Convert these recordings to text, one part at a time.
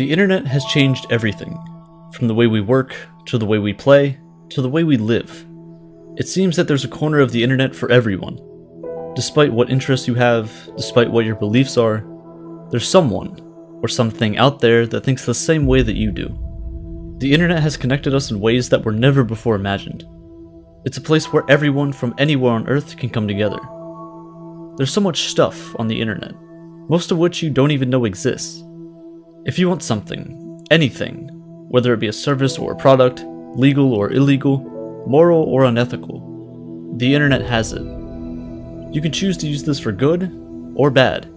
The internet has changed everything, from the way we work, to the way we play, to the way we live. It seems that there's a corner of the internet for everyone. Despite what interests you have, despite what your beliefs are, there's someone, or something out there that thinks the same way that you do. The internet has connected us in ways that were never before imagined. It's a place where everyone from anywhere on Earth can come together. There's so much stuff on the internet, most of which you don't even know exists. If you want something, anything, whether it be a service or a product, legal or illegal, moral or unethical, the internet has it. You can choose to use this for good or bad.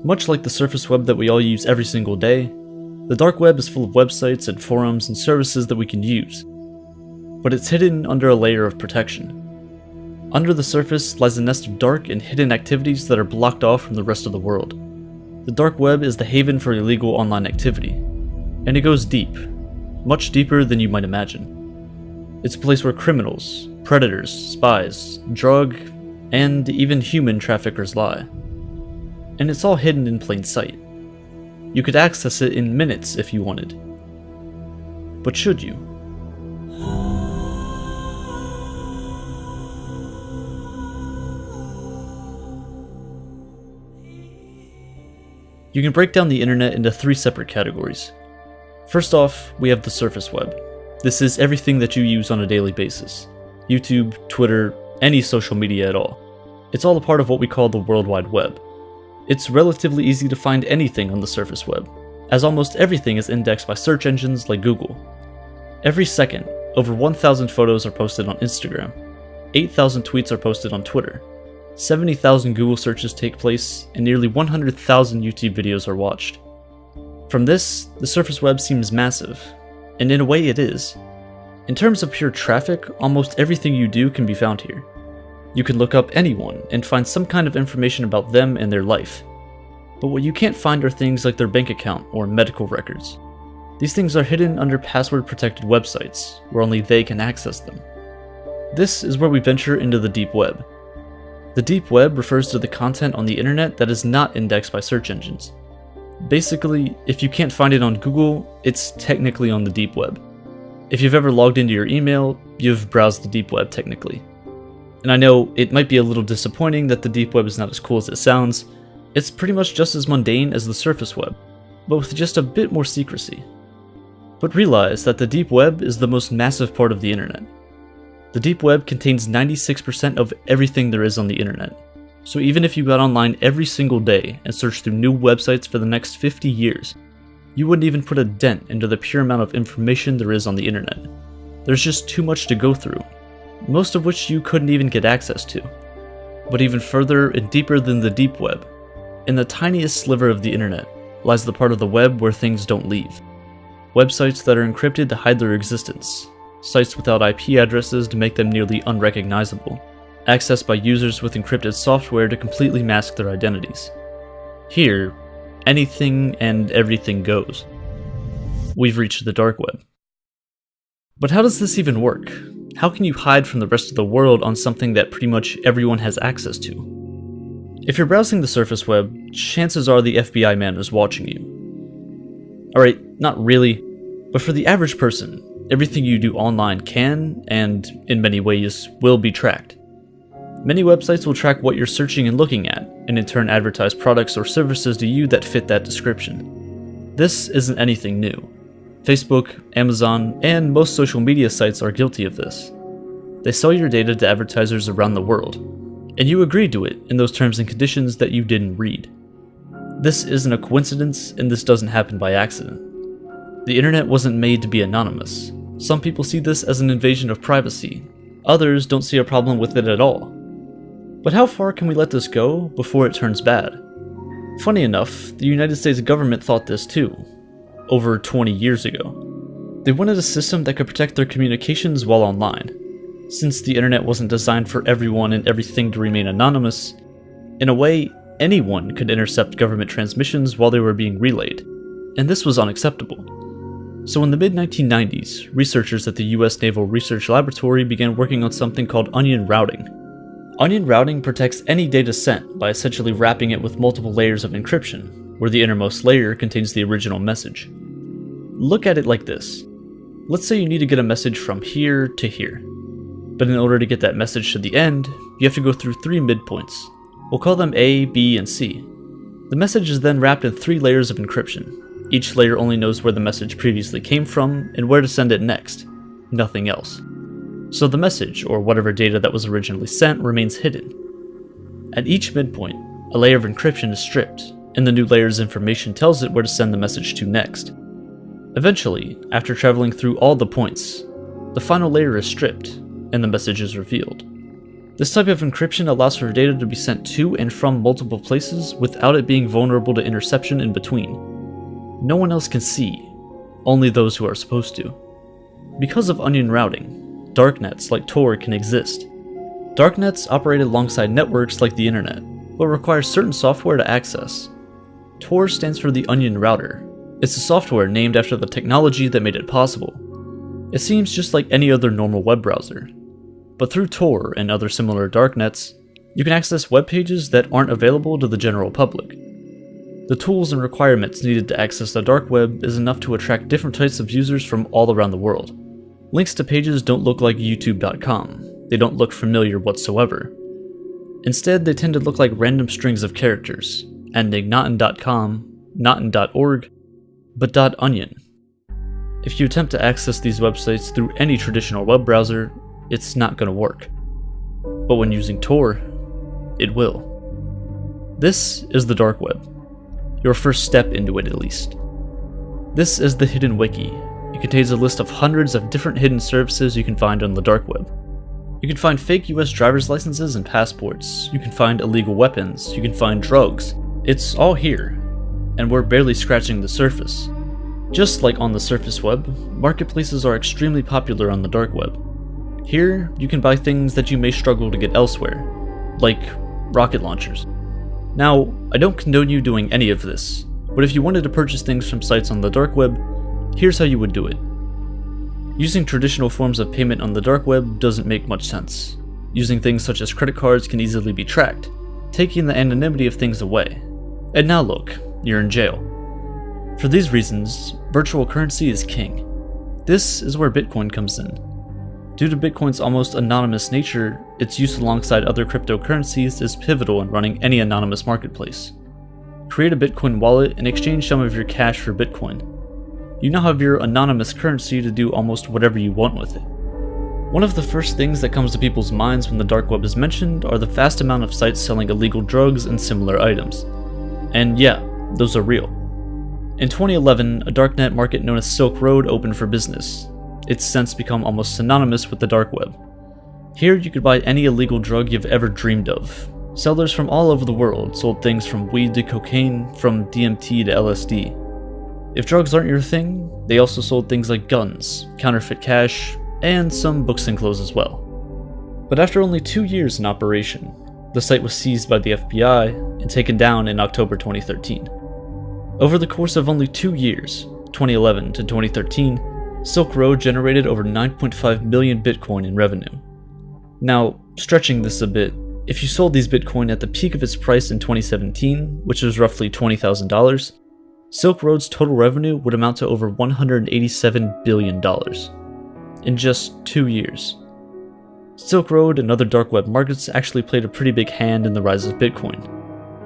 Much like the surface web that we all use every single day, the dark web is full of websites and forums and services that we can use, but it's hidden under a layer of protection. Under the surface lies a nest of dark and hidden activities that are blocked off from the rest of the world. The dark web is the haven for illegal online activity, and it goes deep, much deeper than you might imagine. It's a place where criminals, predators, spies, drug, and even human traffickers lie. And it's all hidden in plain sight. You could access it in minutes if you wanted. But should you? You can break down the internet into three separate categories. First off, we have the surface web. This is everything that you use on a daily basis. YouTube, Twitter, any social media at all. It's all a part of what we call the World Wide Web. It's relatively easy to find anything on the surface web, as almost everything is indexed by search engines like Google. Every second, over 1,000 photos are posted on Instagram, 8,000 tweets are posted on Twitter, 70,000 Google searches take place, and nearly 100,000 YouTube videos are watched. From this, the surface web seems massive, and in a way it is. In terms of pure traffic, almost everything you do can be found here. You can look up anyone and find some kind of information about them and their life. But what you can't find are things like their bank account or medical records. These things are hidden under password-protected websites, where only they can access them. This is where we venture into the deep web. The deep web refers to the content on the internet that is not indexed by search engines. Basically, if you can't find it on Google, it's technically on the deep web. If you've ever logged into your email, you've browsed the deep web technically. And I know it might be a little disappointing that the deep web is not as cool as it sounds. It's pretty much just as mundane as the surface web, but with just a bit more secrecy. But realize that the deep web is the most massive part of the internet. The deep web contains 96% of everything there is on the internet. So even if you got online every single day and searched through new websites for the next 50 years, you wouldn't even put a dent into the pure amount of information there is on the internet. There's just too much to go through, most of which you couldn't even get access to. But even further and deeper than the deep web, in the tiniest sliver of the internet, lies the part of the web where things don't leave. Websites that are encrypted to hide their existence, sites without IP addresses to make them nearly unrecognizable, accessed by users with encrypted software to completely mask their identities. Here, anything and everything goes. We've reached the dark web. But how does this even work? How can you hide from the rest of the world on something that pretty much everyone has access to? If you're browsing the surface web, chances are the FBI man is watching you. Alright, not really, but for the average person, everything you do online can, and in many ways, will be tracked. Many websites will track what you're searching and looking at, and in turn advertise products or services to you that fit that description. This isn't anything new. Facebook, Amazon, and most social media sites are guilty of this. They sell your data to advertisers around the world, and you agree to it in those terms and conditions that you didn't read. This isn't a coincidence, and this doesn't happen by accident. The internet wasn't made to be anonymous. Some people see this as an invasion of privacy. Others don't see a problem with it at all. But how far can we let this go before it turns bad? Funny enough, the United States government thought this too, over 20 years ago. They wanted a system that could protect their communications while online. Since the internet wasn't designed for everyone and everything to remain anonymous, in a way, anyone could intercept government transmissions while they were being relayed, and this was unacceptable. So in the mid-1990s, researchers at the US Naval Research Laboratory began working on something called onion routing. Onion routing protects any data sent by essentially wrapping it with multiple layers of encryption, where the innermost layer contains the original message. Look at it like this. Let's say you need to get a message from here to here. But in order to get that message to the end, you have to go through 3 midpoints. We'll call them A, B, and C. The message is then wrapped in 3 layers of encryption. Each layer only knows where the message previously came from and where to send it next. Nothing else. So the message, or whatever data that was originally sent, remains hidden. At each midpoint, a layer of encryption is stripped, and the new layer's information tells it where to send the message to next. Eventually, after traveling through all the points, the final layer is stripped, and the message is revealed. This type of encryption allows for data to be sent to and from multiple places without it being vulnerable to interception in between. No one else can see, only those who are supposed to. Because of onion routing, darknets like Tor can exist. Darknets operate alongside networks like the internet, but require certain software to access. Tor stands for the Onion Router. It's a software named after the technology that made it possible. It seems just like any other normal web browser. But through Tor and other similar darknets, you can access web pages that aren't available to the general public. The tools and requirements needed to access the dark web is enough to attract different types of users from all around the world. Links to pages don't look like youtube.com. They don't look familiar whatsoever. Instead, they tend to look like random strings of characters, ending not in .com, not in .org, but .onion. If you attempt to access these websites through any traditional web browser, it's not going to work. But when using Tor, it will. This is the dark web. Your first step into it, at least. This is the Hidden Wiki. It contains a list of hundreds of different hidden services you can find on the dark web. You can find fake US driver's licenses and passports. You can find illegal weapons. You can find drugs. It's all here, and we're barely scratching the surface. Just like on the surface web, marketplaces are extremely popular on the dark web. Here, you can buy things that you may struggle to get elsewhere, like rocket launchers. Now, I don't condone you doing any of this, but if you wanted to purchase things from sites on the dark web, here's how you would do it. Using traditional forms of payment on the dark web doesn't make much sense. Using things such as credit cards can easily be tracked, taking the anonymity of things away. And now look, you're in jail. For these reasons, virtual currency is king. This is where Bitcoin comes in. Due to Bitcoin's almost anonymous nature, its use alongside other cryptocurrencies is pivotal in running any anonymous marketplace. Create a Bitcoin wallet and exchange some of your cash for Bitcoin. You now have your anonymous currency to do almost whatever you want with it. One of the first things that comes to people's minds when the dark web is mentioned are the vast amount of sites selling illegal drugs and similar items. And yeah, those are real. In 2011, a darknet market known as Silk Road opened for business. It's since become almost synonymous with the dark web. Here you could buy any illegal drug you've ever dreamed of. Sellers from all over the world sold things from weed to cocaine, from DMT to LSD. If drugs aren't your thing, they also sold things like guns, counterfeit cash, and some books and clothes as well. But after only 2 years in operation, the site was seized by the FBI and taken down in October 2013. Over the course of only 2 years, 2011 to 2013, Silk Road generated over 9.5 million Bitcoin in revenue. Now, stretching this a bit, if you sold these Bitcoin at the peak of its price in 2017, which was roughly $20,000, Silk Road's total revenue would amount to over $187 billion in just 2 years. Silk Road and other dark web markets actually played a pretty big hand in the rise of Bitcoin.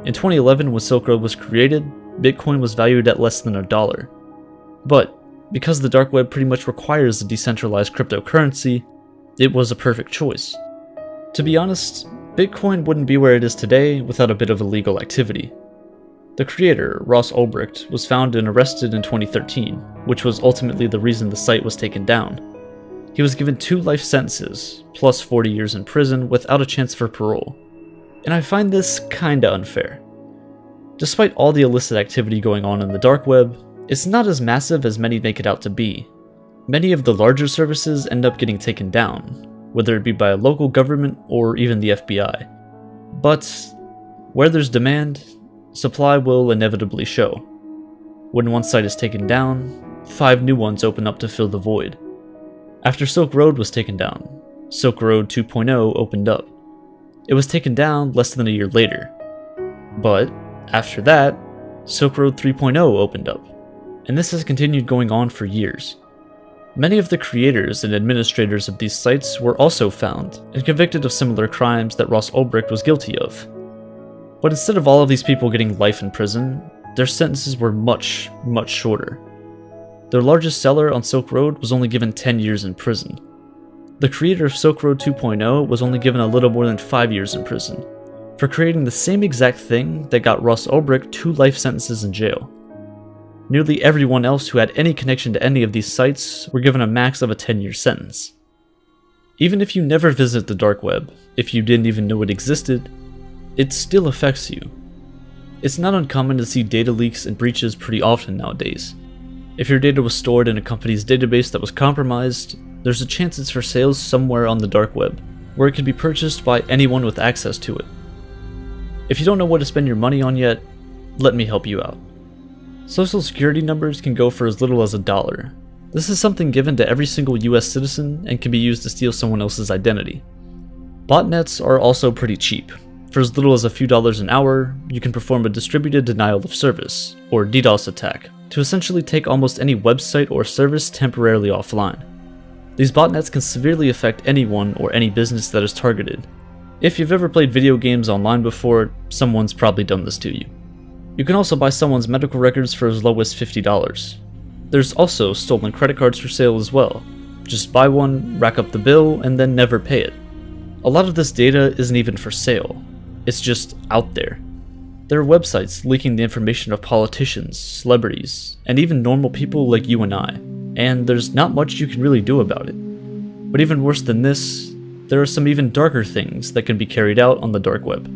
In 2011, when Silk Road was created, Bitcoin was valued at less than $1. But because the dark web pretty much requires a decentralized cryptocurrency, it was a perfect choice. To be honest, Bitcoin wouldn't be where it is today without a bit of illegal activity. The creator, Ross Ulbricht, was found and arrested in 2013, which was ultimately the reason the site was taken down. He was given 2 life sentences, plus 40 years in prison without a chance for parole. And I find this kinda unfair. Despite all the illicit activity going on in the dark web, it's not as massive as many make it out to be. Many of the larger services end up getting taken down, whether it be by a local government or even the FBI. But where there's demand, supply will inevitably show. When one site is taken down, 5 new ones open up to fill the void. After Silk Road was taken down, Silk Road 2.0 opened up. It was taken down less than a year later. But after that, Silk Road 3.0 opened up, and this has continued going on for years. Many of the creators and administrators of these sites were also found and convicted of similar crimes that Ross Ulbricht was guilty of. But instead of all of these people getting life in prison, their sentences were much, much shorter. Their largest seller on Silk Road was only given 10 years in prison. The creator of Silk Road 2.0 was only given a little more than 5 years in prison, for creating the same exact thing that got Ross Ulbricht 2 life sentences in jail. Nearly everyone else who had any connection to any of these sites were given a max of a 10-year sentence. Even if you never visit the dark web, if you didn't even know it existed, it still affects you. It's not uncommon to see data leaks and breaches pretty often nowadays. If your data was stored in a company's database that was compromised, there's a chance it's for sale somewhere on the dark web, where it can be purchased by anyone with access to it. If you don't know what to spend your money on yet, let me help you out. Social security numbers can go for as little as $1. This is something given to every single US citizen and can be used to steal someone else's identity. Botnets are also pretty cheap. For as little as a few dollars an hour, you can perform a distributed denial of service, or DDoS attack, to essentially take almost any website or service temporarily offline. These botnets can severely affect anyone or any business that is targeted. If you've ever played video games online before, someone's probably done this to you. You can also buy someone's medical records for as low as $50. There's also stolen credit cards for sale as well. Just buy one, rack up the bill, and then never pay it. A lot of this data isn't even for sale. It's just out there. There are websites leaking the information of politicians, celebrities, and even normal people like you and I, and there's not much you can really do about it. But even worse than this, there are some even darker things that can be carried out on the dark web.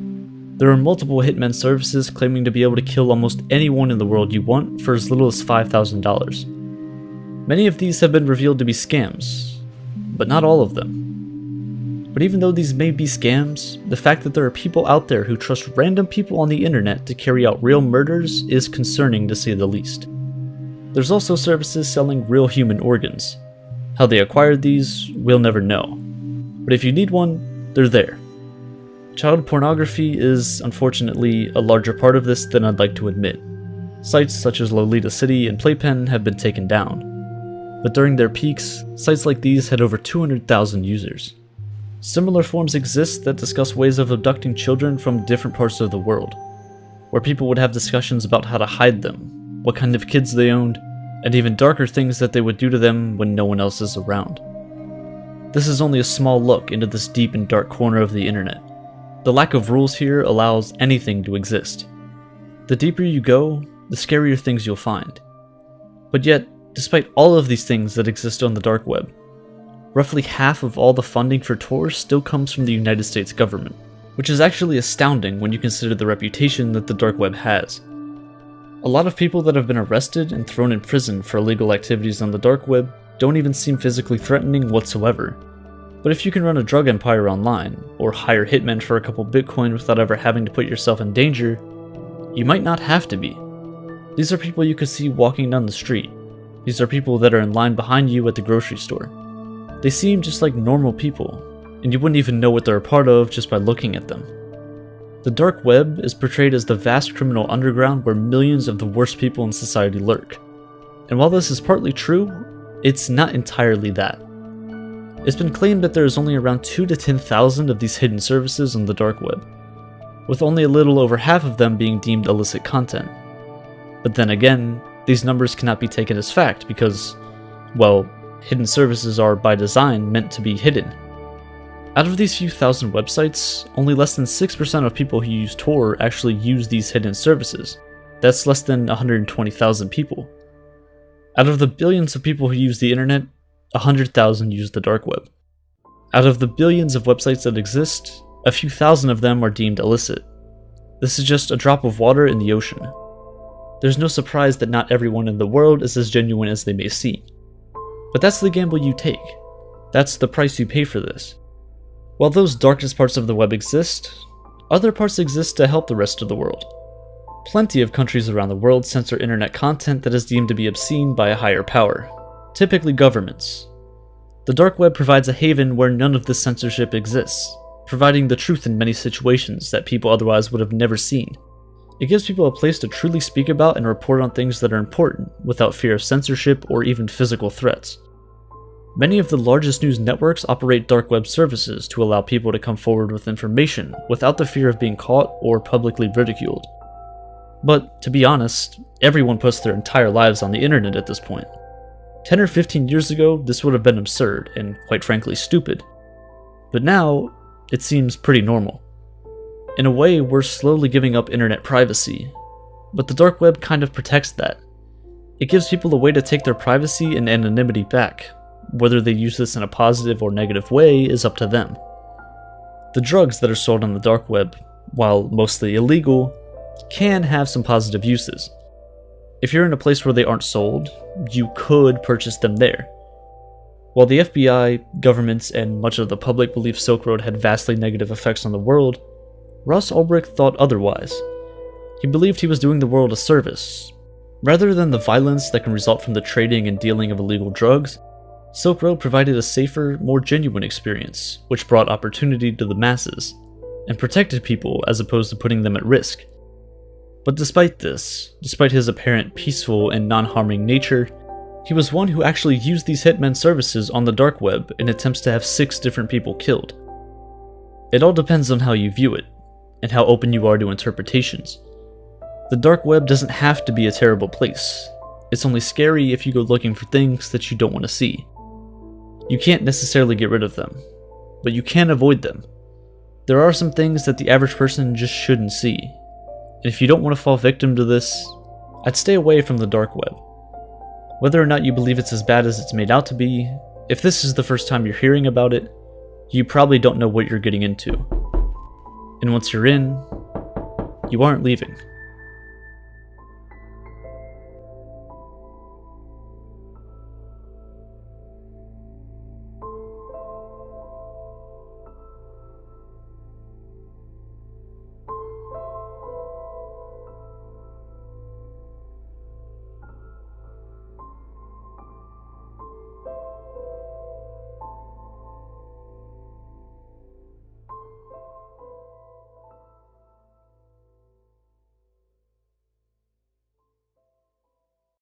There are multiple hitmen services claiming to be able to kill almost anyone in the world you want for as little as $5,000. Many of these have been revealed to be scams, but not all of them. But even though these may be scams, the fact that there are people out there who trust random people on the internet to carry out real murders is concerning to say the least. There's also services selling real human organs. How they acquired these, we'll never know. But if you need one, they're there. Child pornography is, unfortunately, a larger part of this than I'd like to admit. Sites such as Lolita City and Playpen have been taken down. But during their peaks, sites like these had over 200,000 users. Similar forums exist that discuss ways of abducting children from different parts of the world, where people would have discussions about how to hide them, what kind of kids they owned, and even darker things that they would do to them when no one else is around. This is only a small look into this deep and dark corner of the internet. The lack of rules here allows anything to exist. The deeper you go, the scarier things you'll find. But yet, despite all of these things that exist on the dark web, roughly half of all the funding for Tor still comes from the United States government, which is actually astounding when you consider the reputation that the dark web has. A lot of people that have been arrested and thrown in prison for illegal activities on the dark web don't even seem physically threatening whatsoever. But if you can run a drug empire online, or hire hitmen for a couple Bitcoin without ever having to put yourself in danger, you might not have to be. These are people you could see walking down the street. These are people that are in line behind you at the grocery store. They seem just like normal people, and you wouldn't even know what they're a part of just by looking at them. The dark web is portrayed as the vast criminal underground where millions of the worst people in society lurk. And while this is partly true, it's not entirely that. It's been claimed that there is only around 2 to 10,000 of these hidden services on the dark web, with only a little over half of them being deemed illicit content. But then again, these numbers cannot be taken as fact because, well, hidden services are by design meant to be hidden. Out of these few thousand websites, only less than 6% of people who use Tor actually use these hidden services. That's less than 120,000 people. Out of the billions of people who use the internet, 100,000 use the dark web. Out of the billions of websites that exist, a few thousand of them are deemed illicit. This is just a drop of water in the ocean. There's no surprise that not everyone in the world is as genuine as they may seem. But that's the gamble you take. That's the price you pay for this. While those darkest parts of the web exist, other parts exist to help the rest of the world. Plenty of countries around the world censor internet content that is deemed to be obscene by a higher power, typically governments. The dark web provides a haven where none of this censorship exists, providing the truth in many situations that people otherwise would have never seen. It gives people a place to truly speak about and report on things that are important, without fear of censorship or even physical threats. Many of the largest news networks operate dark web services to allow people to come forward with information without the fear of being caught or publicly ridiculed. But, to be honest, everyone puts their entire lives on the internet at this point. 10 or 15 years ago, this would have been absurd and, quite frankly, stupid. But now, it seems pretty normal. In a way, we're slowly giving up internet privacy, but the dark web kind of protects that. It gives people a way to take their privacy and anonymity back. Whether they use this in a positive or negative way is up to them. The drugs that are sold on the dark web, while mostly illegal, can have some positive uses. If you're in a place where they aren't sold, you could purchase them there. While the FBI, governments, and much of the public believe Silk Road had vastly negative effects on the world, Ross Ulbricht thought otherwise. He believed he was doing the world a service. Rather than the violence that can result from the trading and dealing of illegal drugs, Silk Road provided a safer, more genuine experience, which brought opportunity to the masses, and protected people as opposed to putting them at risk. But despite this, despite his apparent peaceful and non-harming nature, he was one who actually used these hitmen services on the dark web in attempts to have 6 different people killed. It all depends on how you view it, and how open you are to interpretations. The dark web doesn't have to be a terrible place. It's only scary if you go looking for things that you don't want to see. You can't necessarily get rid of them, but you can avoid them. There are some things that the average person just shouldn't see. And if you don't want to fall victim to this, I'd stay away from the dark web. Whether or not you believe it's as bad as it's made out to be, if this is the first time you're hearing about it, you probably don't know what you're getting into. And once you're in, you aren't leaving.